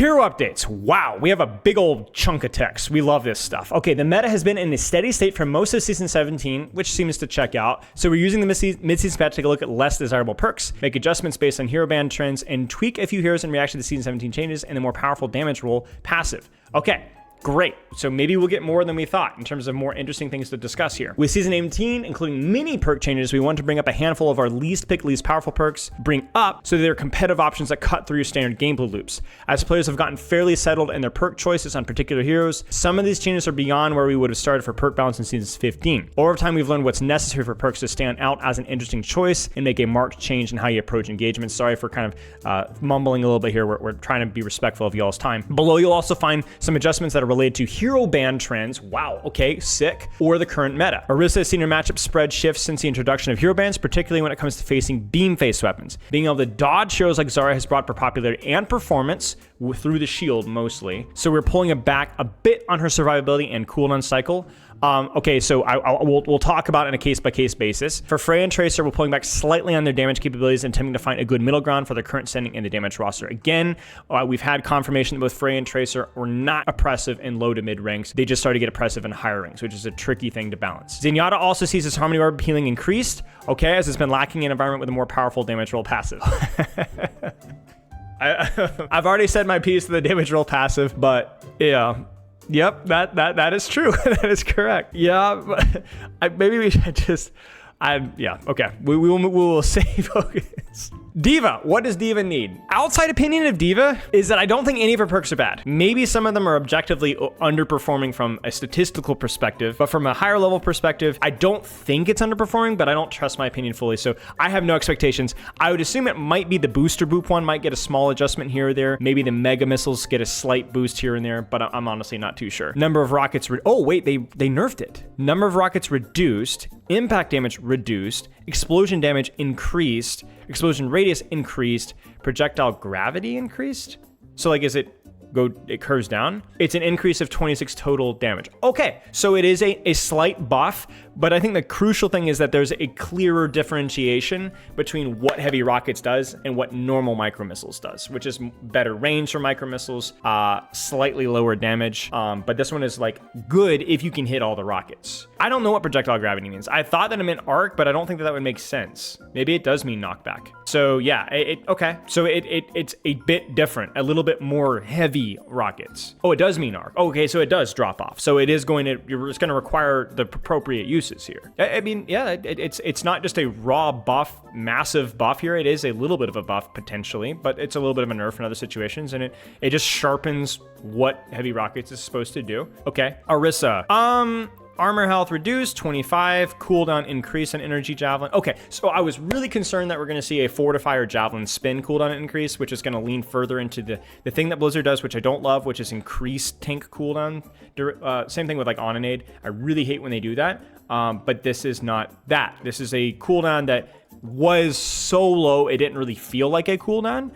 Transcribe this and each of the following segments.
Hero updates. Wow, we have a big old chunk of text. We love this stuff. Okay, the meta has been in a steady state for most of Season 17, which seems to check out. So we're using the mid-season patch to take a look at less desirable perks, make adjustments based on hero ban trends, and tweak a few heroes in reaction to Season 17 changes and the more powerful damage roll passive. Okay. Great. So maybe we'll get more than we thought in terms of more interesting things to discuss here. With Season 18, including mini perk changes, we want to bring up a handful of our least powerful perks, bring up so they're competitive options that cut through standard gameplay loops. As players have gotten fairly settled in their perk choices on particular heroes, some of these changes are beyond where we would have started for perk balance in Season 15. Over time, we've learned what's necessary for perks to stand out as an interesting choice and make a marked change in how you approach engagement. Sorry for kind of mumbling a little bit here. We're trying to be respectful of y'all's time. Below, you'll also find some adjustments that are related to hero ban trends. Wow, okay, sick. Or the current meta. Orisa has seen her matchup spread shifts since the introduction of hero bans, particularly when it comes to facing beam-face weapons. Being able to dodge heroes like Zarya has brought for popularity and performance through the shield mostly. So we're pulling it back a bit on her survivability and cooldown cycle. Okay, so we'll talk about it on a case-by-case basis. For Freya and Tracer, we're pulling back slightly on their damage capabilities and attempting to find a good middle ground for their current standing in the damage roster. Again, we've had confirmation that both Freya and Tracer were not oppressive in low to mid ranks. They just started to get oppressive in higher ranks, which is a tricky thing to balance. Zenyatta also sees his Harmony Orb healing increased, okay, as it's been lacking in an environment with a more powerful damage roll passive. I've already said my piece to the damage roll passive, but yeah. Yep, that is true. That is correct. Yeah, but maybe we should just, yeah, okay. We will stay focused. Diva, what does Diva need? Outside opinion of Diva is that I don't think any of her perks are bad. Maybe some of them are objectively underperforming from a statistical perspective, but from a higher level perspective, I don't think it's underperforming, but I don't trust my opinion fully. So I have no expectations. I would assume it might be the booster boop one might get a small adjustment here or there. Maybe the mega missiles get a slight boost here and there, but I'm honestly not too sure. Number of rockets, oh wait, they nerfed it. Number of rockets reduced, impact damage reduced, explosion damage increased, explosion radius increased, projectile gravity increased. So like, it curves down? It's an increase of 26 total damage. Okay, so it is a slight buff, but I think the crucial thing is that there's a clearer differentiation between what heavy rockets does and what normal micro missiles does, which is better range for micro missiles, slightly lower damage, but this one is like good if you can hit all the rockets. I don't know what projectile gravity means. I thought that it meant arc, but I don't think that would make sense. Maybe it does mean knockback. So yeah, okay. So it's a bit different, a little bit more heavy rockets. Oh, it does mean arc. Okay, so it does drop off. So it's going to require the appropriate uses here. I mean, yeah, it's not just a raw buff, massive buff here. It is a little bit of a buff potentially, but it's a little bit of a nerf in other situations, and it just sharpens what heavy rockets is supposed to do. Okay, Orisa. Armor health reduced, 25, cooldown increase on energy javelin. Okay, so I was really concerned that we're gonna see a fortifier javelin spin cooldown increase, which is gonna lean further into the thing that Blizzard does, which I don't love, which is increased tank cooldown. Same thing with like Ononade. I really hate when they do that, but this is not that. This is a cooldown that was so low, it didn't really feel like a cooldown.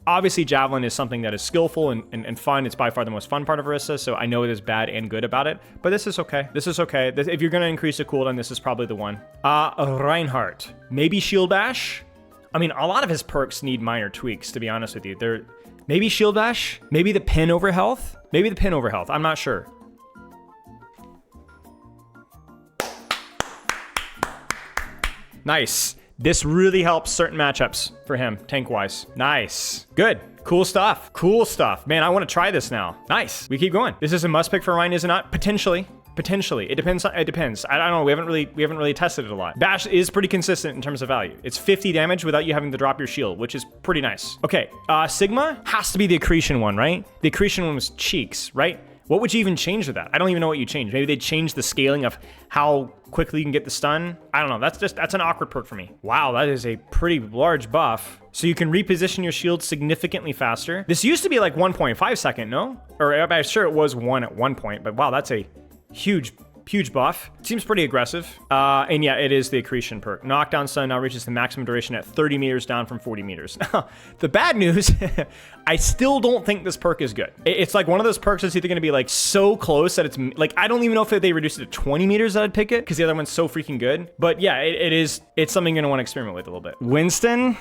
Obviously, Javelin is something that is skillful and fun. It's by far the most fun part of Orisa, so I know it is bad and good about it, but this is okay. This is okay. If you're going to increase the cooldown, this is probably the one. Reinhardt. Maybe Shield Bash? I mean, a lot of his perks need minor tweaks, to be honest with you. Maybe Shield Bash? Maybe the pin over health? Maybe the pin over health. I'm not sure. Nice. This really helps certain matchups for him, tank-wise. Nice. Good. Cool stuff. Cool stuff. Man, I want to try this now. Nice. We keep going. This is a must pick for Ryan, is it not? Potentially. Potentially. It depends. I don't know. We haven't really tested it a lot. Bash is pretty consistent in terms of value. It's 50 damage without you having to drop your shield, which is pretty nice. Okay. Sigma has to be the accretion one, right? The accretion one was cheeks, right? What would you even change with that? I don't even know what you changed. Maybe they changed the scaling of how quickly you can get the stun. I don't know. That's an awkward perk for me. Wow, that is a pretty large buff. So you can reposition your shield significantly faster. This used to be like 1.5 second, no? Or I'm sure it was 1 at one point, but wow, that's a huge buff. Seems pretty aggressive. And yeah, it is the accretion perk. Knockdown stun now reaches the maximum duration at 30 meters down from 40 meters. The bad news, I still don't think this perk is good. It's like one of those perks that's either going to be like so close that it's like, I don't even know if they reduce it to 20 meters that I'd pick it, because the other one's so freaking good. But yeah, it's something you're going to want to experiment with a little bit. Winston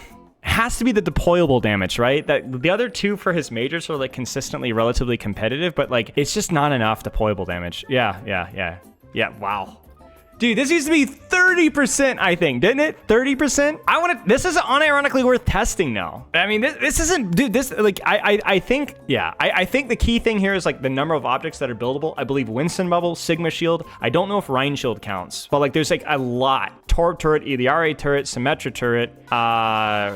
has to be the deployable damage, right? That the other two for his majors are like consistently relatively competitive, but like it's just not enough deployable damage. Yeah. Wow. Dude, this used to be 30%, I think, didn't it? 30%? This is unironically worth testing now. I mean, this isn't, dude, this, like, I think, yeah, I think the key thing here is like the number of objects that are buildable. I believe Winston Bubble, Sigma Shield. I don't know if Rhine Shield counts, but like there's like a lot. Torb Turret, EDRA Turret, Symmetra Turret,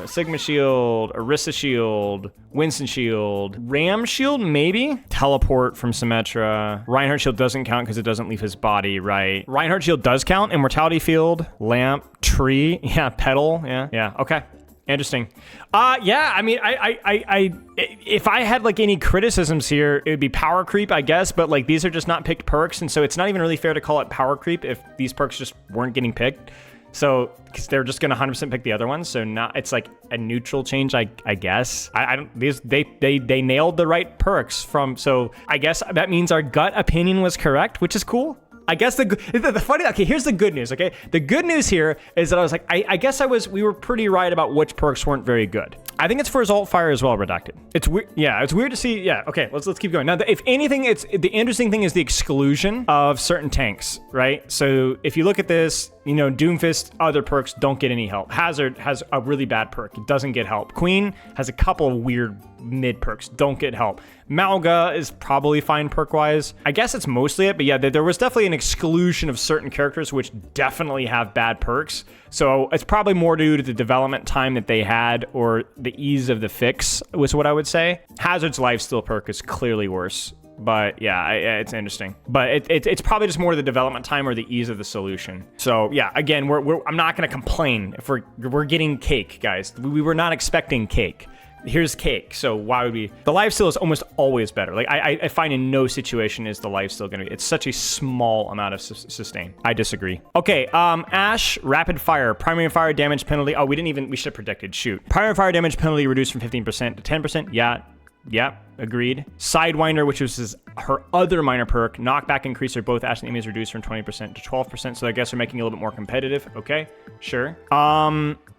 Sigma Shield, Orisa Shield, Winston Shield, Ram Shield, maybe? Teleport from Symmetra. Reinhardt Shield doesn't count because it doesn't leave his body, right? Reinhardt Shield does count. Immortality Field, Lamp, Tree, yeah, Petal, yeah, okay. Interesting. Yeah, I mean, if I had like any criticisms here, it would be power creep, I guess, but like these are just not picked perks, and so it's not even really fair to call it power creep if these perks just weren't getting picked. So, because they're just gonna 100% pick the other ones, so not, it's like a neutral change, I guess. I don't, they nailed the right perks from, so I guess that means our gut opinion was correct, which is cool. I guess the funny, okay, here's the good news, okay? The good news here is that I was like, I guess we were pretty right about which perks weren't very good. I think it's for his alt fire as well, Redacted. It's weird, yeah, it's weird to see, yeah, okay, let's keep going. Now, if anything, the interesting thing is the exclusion of certain tanks, right? So if you look at this, you know, Doomfist, other perks don't get any help. Hazard has a really bad perk, it doesn't get help. Queen has a couple of weird mid perks, don't get help. Malga is probably fine perk-wise. I guess it's mostly it, but yeah, there was definitely an exclusion of certain characters which definitely have bad perks. So it's probably more due to the development time that they had or the ease of the fix was what I would say. Hazard's lifesteal perk is clearly worse. But yeah, it's interesting. But it's probably just more the development time or the ease of the solution. So yeah, again, I'm not gonna complain if we're getting cake, guys. We were not expecting cake. Here's cake, so why would we? The lifesteal is almost always better. Like I find in no situation is the lifesteal gonna be. It's such a small amount of sustain. I disagree. Okay, Ash, rapid fire, primary fire damage penalty. Oh, we should have predicted. Shoot, primary fire damage penalty reduced from 15% to 10%. Yeah, agreed. Sidewinder, which was her other minor perk, knockback increase or both Ash and enemies reduced from 20% to 12%. So I guess they're making it a little bit more competitive. Okay, sure.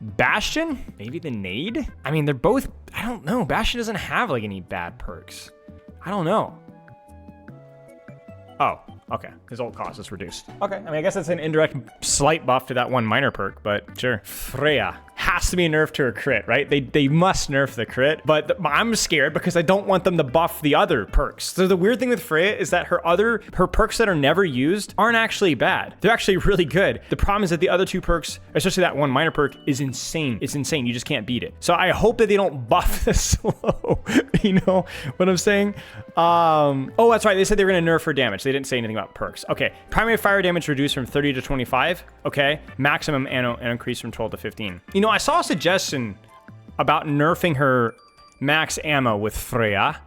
Bastion, maybe the nade. I mean, they're both. I don't know. Bastion doesn't have like any bad perks. I don't know. Oh, okay. His ult cost is reduced. Okay, I mean, I guess that's an indirect slight buff to that one minor perk, but sure. Freya has to be nerfed to her crit, right? They must nerf the crit, but I'm scared because I don't want them to buff the other perks. So the weird thing with Freya is that her perks that are never used aren't actually bad. They're actually really good. The problem is that the other two perks, especially that one minor perk, is insane. It's insane. You just can't beat it. So I hope that they don't buff the slow. You know what I'm saying? Oh, that's right. They said they were gonna nerf her damage. They didn't say anything about perks. Okay, primary fire damage reduced from 30 to 25. Okay, maximum ammo increase from 12 to 15. You know, I saw a suggestion about nerfing her max ammo with Freya,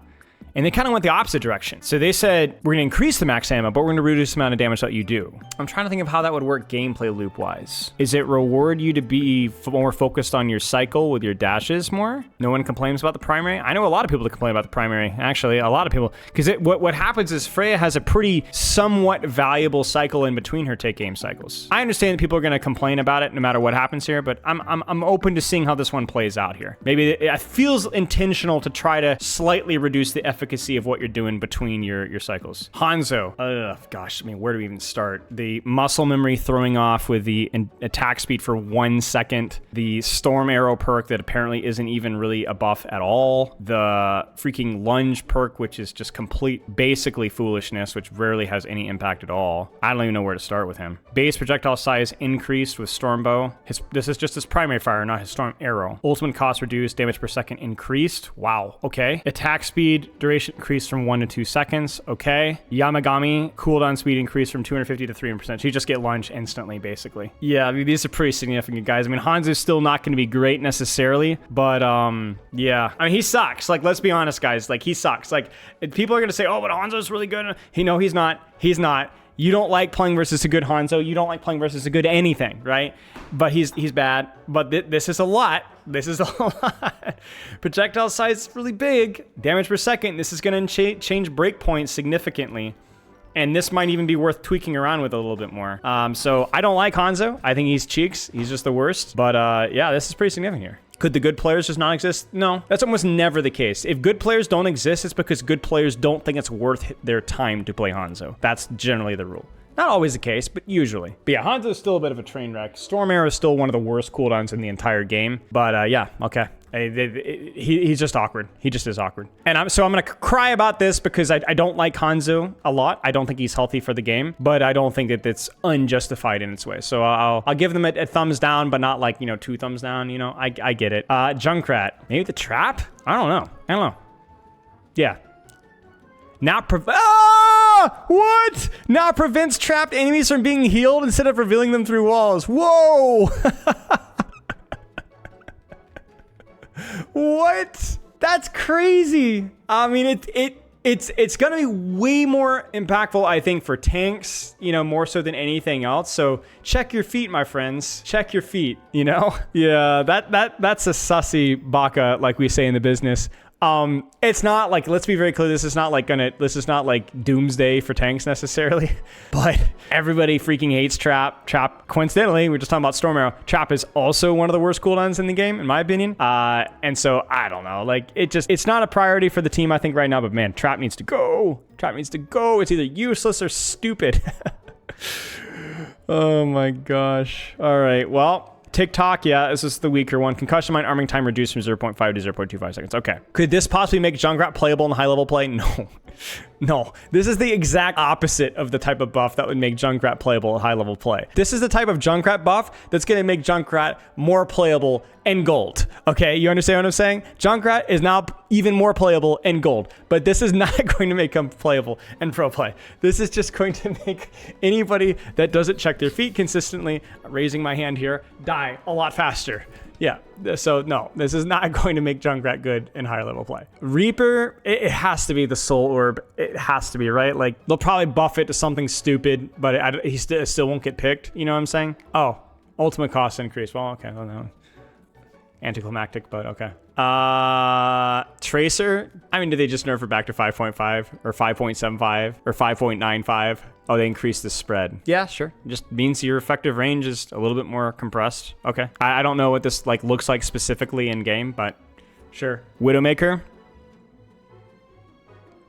and they kind of went the opposite direction. So they said, we're gonna increase the max ammo, but we're gonna reduce the amount of damage that you do. I'm trying to think of how that would work gameplay loop-wise. Is it reward you to be more focused on your cycle with your dashes more? No one complains about the primary? I know a lot of people that complain about the primary, actually, a lot of people. Because what happens is Freya has a pretty somewhat valuable cycle in between her take game cycles. I understand that people are gonna complain about it no matter what happens here, but I'm open to seeing how this one plays out here. Maybe it feels intentional to try to slightly reduce the efficacy of what you're doing between your cycles. Hanzo. Gosh, I mean, where do we even start? The muscle memory throwing off with the attack speed for 1 second. The storm arrow perk that apparently isn't even really a buff at all. The freaking lunge perk, which is just basically foolishness, which rarely has any impact at all. I don't even know where to start with him. Base projectile size increased with Stormbow. This is just his primary fire, not his storm arrow. Ultimate cost reduced, damage per second increased. Wow, okay. Attack speed, duration increased from 1 to 2 seconds. Okay. Yamagami, cooldown speed increased from 250 to 300%. So you just get lunge instantly, basically. Yeah, I mean, these are pretty significant, guys. I mean, Hanzo's still not going to be great necessarily, but yeah. I mean, he sucks. Like, let's be honest, guys. Like, he sucks. Like, people are going to say, oh, but Hanzo's really good. No, he's not. He's not. You don't like playing versus a good Hanzo. You don't like playing versus a good anything, right? But he's bad. But this is a lot. This is a lot. Projectile size is really big. Damage per second. This is going to change breakpoints significantly. And this might even be worth tweaking around with a little bit more. So I don't like Hanzo. I think he's cheeks. He's just the worst. But yeah, this is pretty significant here. Could the good players just not exist? No, that's almost never the case. If good players don't exist, it's because good players don't think it's worth their time to play Hanzo. That's generally the rule. Not always the case, but usually. But yeah, Hanzo is still a bit of a train wreck. Storm Arrow is still one of the worst cooldowns in the entire game. But yeah, okay. He's just awkward. He just is awkward. And so I'm going to cry about this because I don't like Hanzo a lot. I don't think he's healthy for the game, but I don't think that it's unjustified in its way. So I'll give them a thumbs down, but not like, 2 thumbs down. I get it. Junkrat. Maybe the trap? I don't know. Yeah. Now what? Now prevents trapped enemies from being healed instead of revealing them through walls. Whoa! What? That's crazy. I mean, it's gonna be way more impactful, I think, for tanks, more so than anything else. So check your feet, my friends. Check your feet, Yeah, that's a sussy baka, like we say in the business. It's not like, let's be very clear, this is not like doomsday for tanks necessarily, but everybody freaking hates Trap. Trap, coincidentally, we're just talking about Storm Arrow. Trap is also one of the worst cooldowns in the game, in my opinion. And so I don't know, like it's not a priority for the team, I think right now, but man, Trap needs to go. Trap needs to go. It's either useless or stupid. Oh my gosh. All right, well, TikTok, yeah, this is the weaker one. Concussion mine arming time reduced from 0.5 to 0.25 seconds. Okay. Could this possibly make Junkrat playable in high level play? No. No. This is the exact opposite of the type of buff that would make Junkrat playable at high level play. This is the type of Junkrat buff that's going to make Junkrat more playable in gold. Okay, you understand what I'm saying? Junkrat is now even more playable in gold, but this is not going to make him playable in pro play. This is just going to make anybody that doesn't check their feet consistently, raising my hand here, die a lot faster. Yeah, so no, this is not going to make Junkrat good in higher level play. Reaper, it has to be the Soul Orb. It has to be, right? Like, they'll probably buff it to something stupid, but he still won't get picked. You know what I'm saying? Oh, ultimate cost increase. Well, okay. Well, no. Anticlimactic, but okay. Tracer, I mean, did they just nerf it back to 5.5 or 5.75 or 5.95? Oh, they increased the spread. Yeah, sure. Just means your effective range is a little bit more compressed. Okay. I don't know what this looks like specifically in game, but sure. Widowmaker.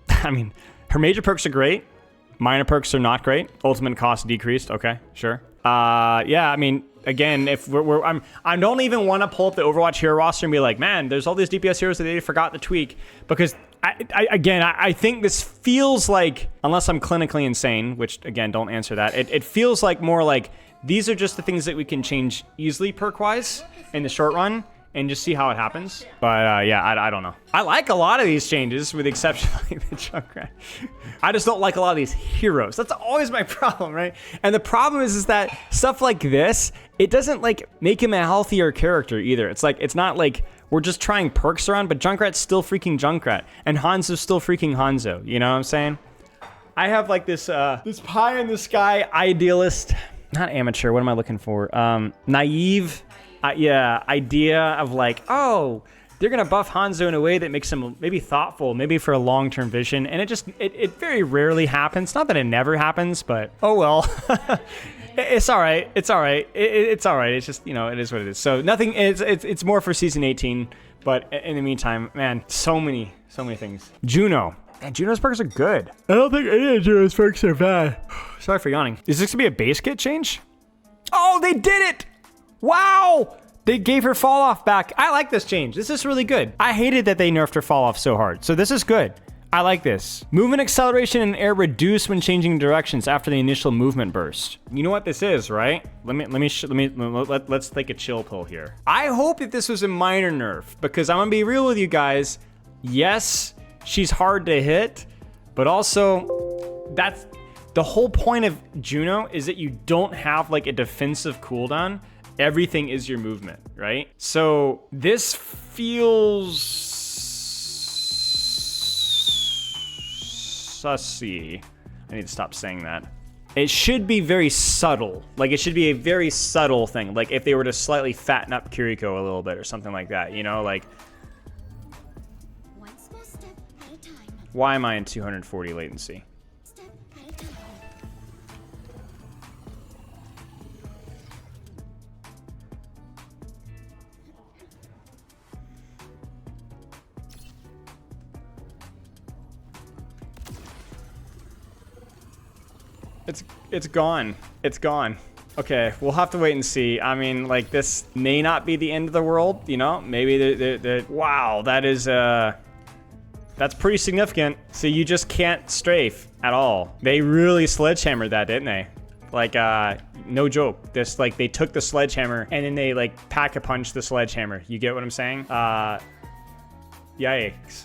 I mean, her major perks are great. Minor perks are not great. Ultimate cost decreased. Okay, sure. Yeah, I mean, again, if I don't even want to pull up the Overwatch hero roster and be like, man, there's all these DPS heroes that they forgot to tweak, because I think this feels like, unless I'm clinically insane, which again, don't answer that. It feels like more like these are just the things that we can change easily perk-wise in the short run and just see how it happens. But yeah, I don't know. I like a lot of these changes with the exception of like the Junkrat. I just don't like a lot of these heroes. That's always my problem, right? And the problem is that stuff like this, it doesn't like make him a healthier character either. It's like, it's not like we're just trying perks around, but Junkrat's still freaking Junkrat and Hanzo's still freaking Hanzo. You know what I'm saying? I have like this this pie in the sky idealist, not amateur. What am I looking for? Naive. Yeah, idea of like, oh, they're gonna buff Hanzo in a way that makes him maybe thoughtful, maybe for a long-term vision, and it very rarely happens. Not that it never happens, but oh well. It's all right. It's all right. It's all right. It's just, it is what it is. So nothing. It's more for season 18, but in the meantime, man, so many things. Juno. Man, Juno's perks are good. I don't think any of Juno's perks are bad. Sorry for yawning. Is this gonna be a base kit change? Oh, they did it! Wow! They gave her fall off back. I like this change. This is really good. I hated that they nerfed her fall off so hard. So this is good. I like this. Movement acceleration and air reduce when changing directions after the initial movement burst. You know what this is, right? Let's take a chill pill here. I hope that this was a minor nerf, because I'm gonna be real with you guys. Yes, she's hard to hit, but also that's the whole point of Juno, is that you don't have like a defensive cooldown. Everything is your movement, right? So this feels sussy. I need to stop saying that. It should be very subtle. Like, it should be a very subtle thing. Like if they were to slightly fatten up Kiriko a little bit or something like that, like, one small step at a time. Why am I in 240 latency? It's gone. It's gone. Okay, we'll have to wait and see. I mean, like, this may not be the end of the world, you know? Maybe wow, that is, that's pretty significant. So you just can't strafe at all. They really sledgehammered that, didn't they? Like, no joke. This, like, they took the sledgehammer and then they, like, pack-a-punch the sledgehammer. You get what I'm saying? Yikes.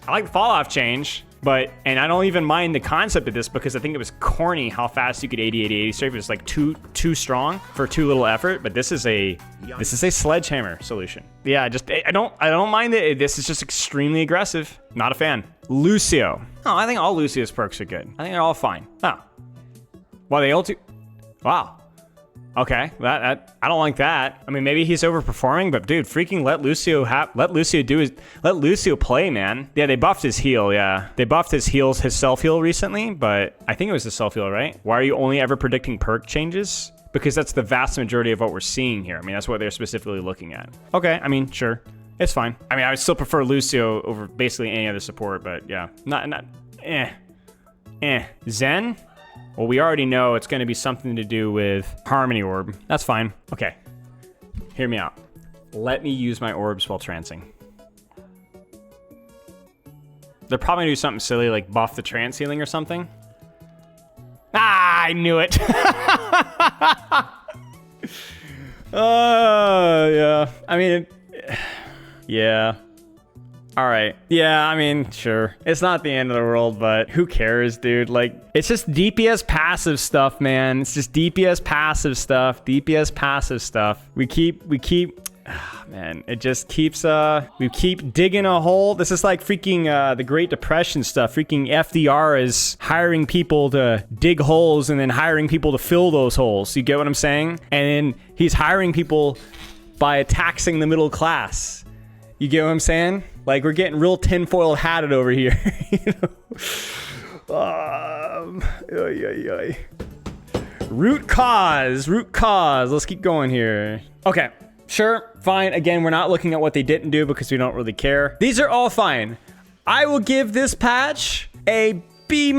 I like the fall-off change. But, and I don't even mind the concept of this because I think it was corny how fast you could 80-80-80 strafe. It was like too strong for too little effort. But this is a sledgehammer solution. Yeah, I don't mind it. This is just extremely aggressive. Not a fan. Lucio. Oh, I think all Lucio's perks are good. I think they're all fine. Oh. Well, they all do. Wow. Okay, that I don't like that. I mean, maybe he's overperforming, but dude, freaking let Lucio play, man. Yeah, they buffed his heal. Yeah, they buffed his self heal recently, but I think it was the self heal, right? Why are you only ever predicting perk changes? Because that's the vast majority of what we're seeing here. I mean, that's what they're specifically looking at. Okay, I mean, sure, it's fine. I mean, I would still prefer Lucio over basically any other support, but yeah, Zen. Well, we already know it's going to be something to do with Harmony Orb. That's fine. Okay. Hear me out. Let me use my orbs while trancing. They're probably going to do something silly like buff the trance healing or something. Ah, I knew it. Yeah. I mean, yeah. All right. Yeah, I mean, sure. It's not the end of the world, but who cares, dude? Like, it's just DPS passive stuff, man. It's just DPS passive stuff. DPS passive stuff. We keep, man, it just keeps, we keep digging a hole. This is like freaking, the Great Depression stuff. Freaking FDR is hiring people to dig holes and then hiring people to fill those holes. You get what I'm saying? And then he's hiring people by taxing the middle class. You get what I'm saying? Like, we're getting real tinfoil hatted over here. You know? Root cause. Let's keep going here. Okay, sure, fine. Again, we're not looking at what they didn't do because we don't really care. These are all fine. I will give this patch a B-.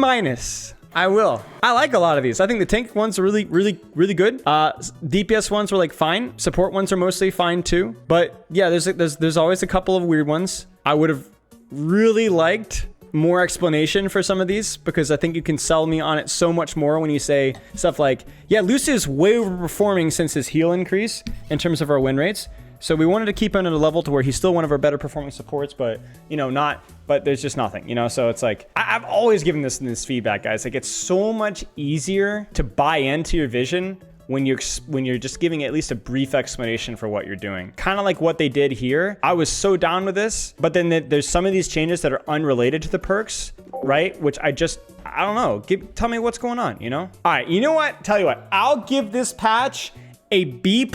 I will. I like a lot of these. I think the tank ones are really good. DPS ones were like fine. Support ones are mostly fine too. But yeah, there's always a couple of weird ones. I would have really liked more explanation for some of these because I think you can sell me on it so much more when you say stuff like, yeah, Lucius is way overperforming since his heal increase in terms of our win rates. So we wanted to keep him at a level to where he's still one of our better performing supports, but, you know, but there's just nothing, you know? So it's like, I've always given this feedback, guys. Like, it's so much easier to buy into your vision when you're just giving at least a brief explanation for what you're doing. Kind of like what they did here. I was so down with this, but then there's some of these changes that are unrelated to the perks, right? Which I don't know. Tell me what's going on, you know? All right, you know what? Tell you what, I'll give this patch a B+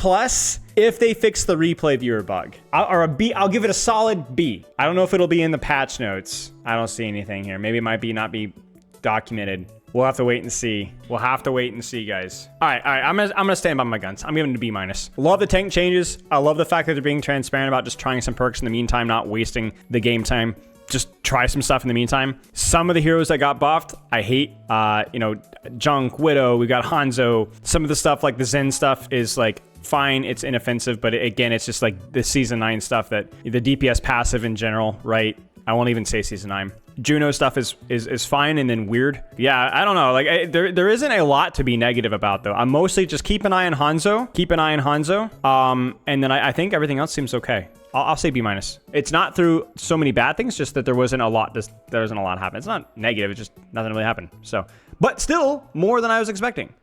if they fix the replay viewer bug. I'll give it a solid B. I don't know if it'll be in the patch notes. I don't see anything here. Maybe it might not be documented. We'll have to wait and see. We'll have to wait and see, guys. All right. I'm gonna stand by my guns. I'm giving it a B-. Love the tank changes. I love the fact that they're being transparent about just trying some perks in the meantime, not wasting the game time. Just try some stuff in the meantime. Some of the heroes that got buffed, I hate. You know, Junk, Widow, we got Hanzo. Some of the stuff like the Zen stuff is like fine, it's inoffensive, but again, it's just like the season 9 stuff that the DPS passive in general, right? I won't even say season 9. Juno stuff is fine and then weird. Yeah, I don't know. Like there isn't a lot to be negative about though. I'm mostly just keep an eye on Hanzo. And then I think everything else seems okay. I'll say B-. It's not through so many bad things, just that there wasn't a lot happen. It's not negative, it's just nothing really happened. So, but still more than I was expecting.